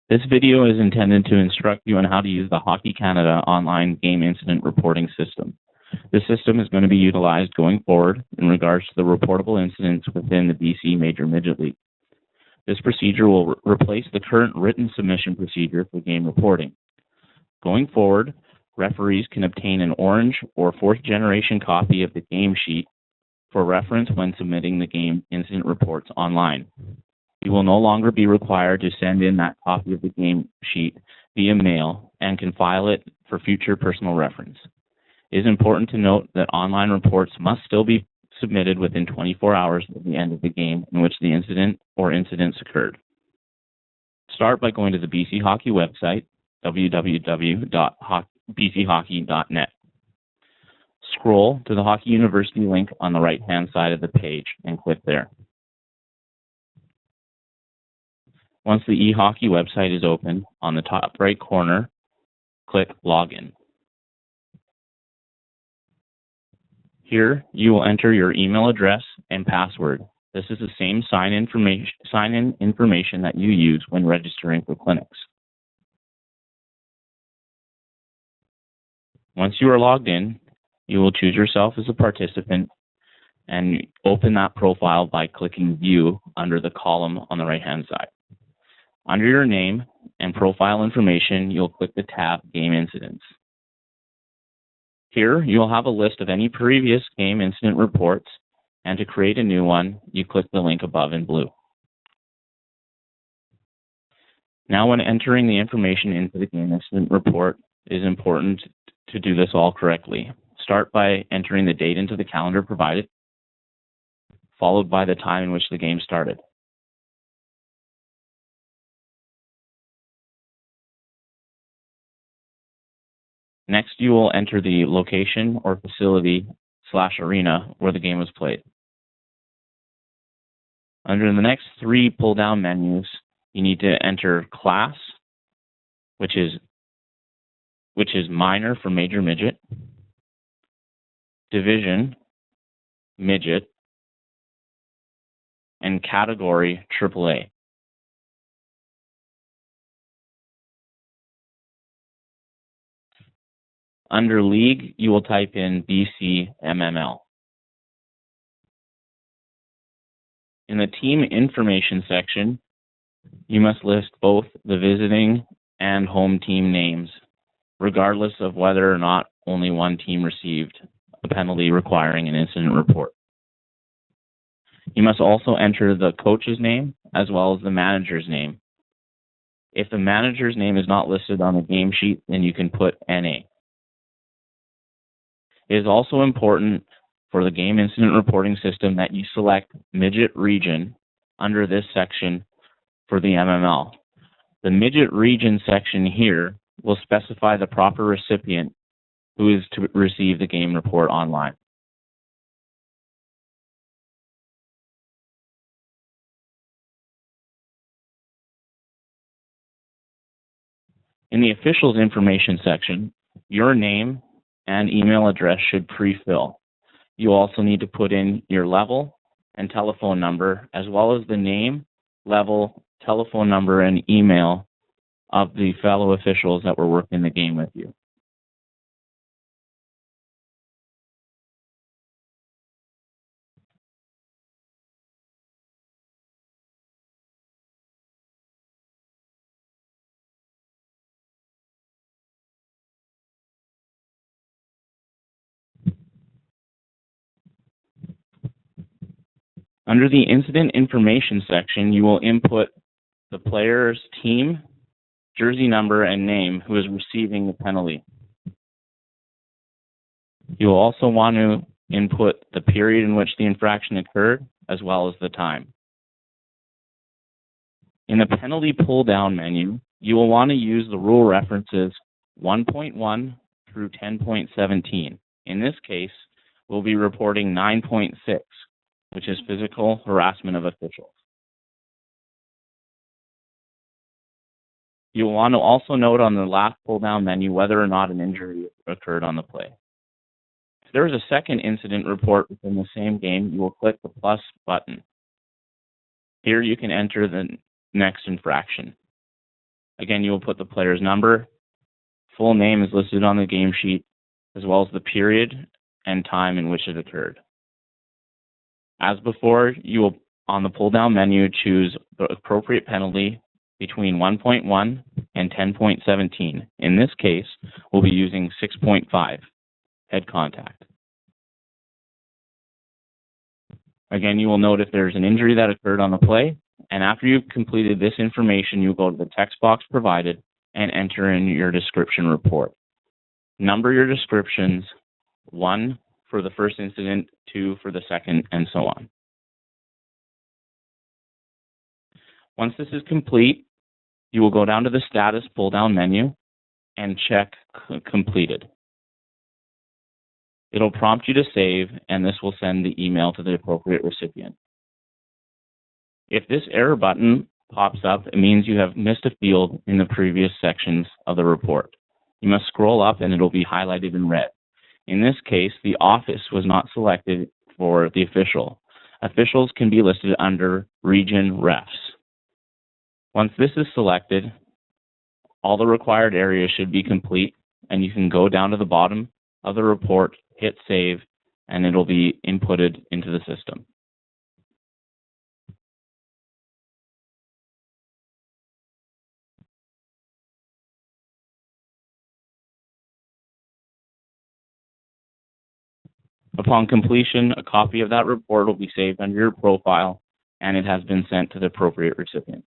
This video is intended to instruct you on how to use the Hockey Canada online game incident reporting system. This system is going to be utilized going forward in regards to the reportable incidents within the BC Major Midget League. This procedure will replace the current written submission procedure for game reporting. Going forward, referees can obtain an orange or fourth-generation copy of the game sheet for reference when submitting the game incident reports online. You will no longer be required to send in that copy of the game sheet via mail and can file it for future personal reference. It is important to note that online reports must still be submitted within 24 hours of the end of the game in which the incident or incidents occurred. Start by going to the BC Hockey website, www.bchockey.net. Scroll to the Hockey University link on the right-hand side of the page and click there. Once the eHockey website is open, on the top right corner, click Login. Here, you will enter your email address and password. This is the same sign-in information that you use when registering for clinics. Once you are logged in, you will choose yourself as a participant and open that profile by clicking View under the column on the right-hand side. Under your name and profile information, you'll click the tab Game Incidents. Here, you'll have a list of any previous game incident reports, and to create a new one, you click the link above in blue. Now, when entering the information into the game incident report, it is important to do this all correctly. Start by entering the date into the calendar provided, followed by the time in which the game started. Next, you will enter the location or facility/arena where the game was played. Under the next three pull-down menus, you need to enter class, which is minor for major midget, division, midget, and category AAA. Under League, you will type in BC MML. In the team information section, you must list both the visiting and home team names, regardless of whether or not only one team received a penalty requiring an incident report. You must also enter the coach's name as well as the manager's name. If the manager's name is not listed on the game sheet, then you can put NA. It is also important for the game incident reporting system that you select midget region under this section for the MML. The midget region section here will specify the proper recipient who is to receive the game report online. In the officials information section, your name and email address should pre-fill. You also need to put in your level and telephone number, as well as the name, level, telephone number, and email of the fellow officials that were working the game with you. Under the incident information section, you will input the player's team, jersey number, and name who is receiving the penalty. You will also want to input the period in which the infraction occurred, as well as the time. In the penalty pull-down menu, you will want to use the rule references 1.1 through 10.17. In this case, we'll be reporting 9.6. which is physical harassment of officials. You will want to also note on the last pull-down menu whether or not an injury occurred on the play. If there is a second incident report within the same game, you will click the plus button. Here you can enter the next infraction. Again, you will put the player's number, full name is listed on the game sheet, as well as the period and time in which it occurred. As before, you will, on the pull-down menu, choose the appropriate penalty between 1.1 and 10.17. In this case, we'll be using 6.5, head contact. Again, you will note if there's an injury that occurred on the play, and after you've completed this information, you'll go to the text box provided and enter in your description report. Number your descriptions, 1 for the first incident, 2 for the second, and so on. Once this is complete, you will go down to the status pull-down menu and check completed. It'll prompt you to save, and this will send the email to the appropriate recipient. If this error button pops up, it means you have missed a field in the previous sections of the report. You must scroll up and it'll be highlighted in red. In this case, the office was not selected for the official. Officials can be listed under region refs. Once this is selected, all the required areas should be complete, and you can go down to the bottom of the report, hit save, and it'll be inputted into the system. Upon completion, a copy of that report will be saved under your profile, and it has been sent to the appropriate recipient.